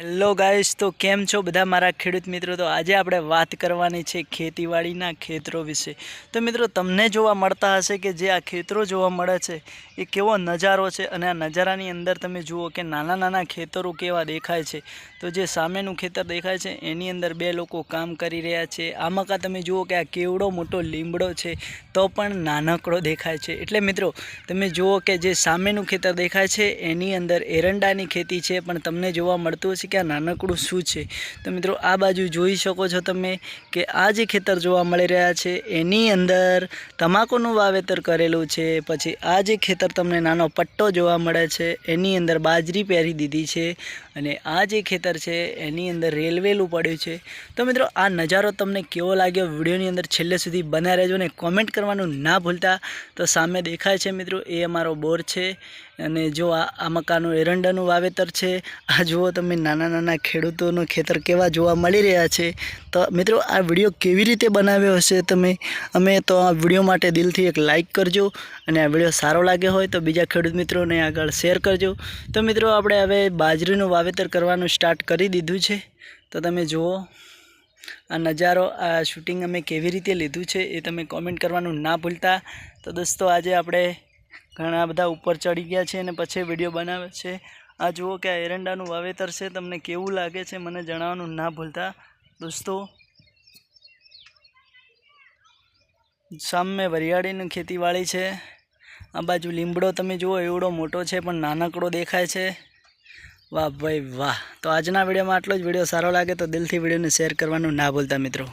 Hello guys, તો કેમ છો બધા મારા ખેડૂત મિત્રો। તો આજે આપણે વાત કરવાની છે ખેતીવાડીના ખેતરો વિશે। તો મિત્રો તમને જોવા મળતા હશે કે જે આ ખેતરો જોવા મળે છે એ કેવો નજારો છે અને આ નજારાની અંદર તમે જુઓ કે નાના નાના ખેતરો કેવા દેખાય છે। તો જે સામેનું ખેતર દેખાય છે એની અંદર બે લોકો કામ કરી રહ્યા છે। આમાં કા તમે જુઓ કે આ કેવડો મોટો લીમડો છે તો પણ નાનકડો દેખાય છે। એટલે મિત્રો તમે જુઓ કે જે સામેનું ખેતર દેખાય છે એની અંદર એરંડાની ખેતી છે, પણ તમને જોવા મળતું હશે કે આ નાનકડું શું છે। તો મિત્રો આ બાજુ જોઈ શકો છો તમે કે આ જે ખેતર જોવા મળી રહ્યા છે એની અંદર તમાકુનું વાવેતર કરેલું છે। પછી આ જે ખેતર તમને નાનો પટ્ટો જોવા મળે છે એની અંદર બાજરી પહેરી દીધી છે અને આ જે ખેતર છે એની અંદર રેલવેલું પડ્યું છે। તો મિત્રો આ નજારો તમને કેવો લાગ્યો વિડીયોની અંદર છેલ્લે સુધી બન્યા રહેજો ને કોમેન્ટ કરવાનું ના ભૂલતા। તો સામે દેખાય છે મિત્રો એ અમારો બોર છે અને જો આ મકાનું એરંડાનું વાવેતર છે। આ જુઓ તમે નાના નાના ખેડૂતોનું ખેતર કેવા જોવા મળી રહ્યા છે। તો મિત્રો આ વિડીયો કેવી રીતે બનાવ્યો હશે અમે તો આ વિડીયો માટે દિલથી એક લાઈક કરજો અને આ વિડીયો સારો લાગ્યો હોય તો બીજા ખેડૂત મિત્રોને આગળ શેર કરજો। તો મિત્રો આપણે હવે બાજરીનું વાવેતર કરવાનું સ્ટાર્ટ કરી દીધું છે। તો તમે જુઓ આ નજારો, આ શૂટિંગ અમે કેવી રીતે લીધું છે એ તમે કોમેન્ટ કરવાનું ના ભૂલતા। તો દોસ્તો આજે આપણે ઘણા બધા ઉપર ચડી ગયા છે અને પછી વિડીયો બનાવે છે। આ જુઓ કે આ એરંડાનું વાવેતર છે, તમને કેવું લાગે છે મને જણાવવાનું ના ભૂલતા દોસ્તો। સામે વરિયાળીની ખેતીવાડી છે, આ બાજુ લીમડો તમે જુઓ એવડો મોટો છે પણ નાનકડો દેખાય છે। વાહ ભાઈ વાહ। તો આજના વિડીયોમાં આટલો જ। વિડીયો સારો લાગે તો દિલથી વિડીયોને શેર કરવાનું ના ભૂલતા મિત્રો।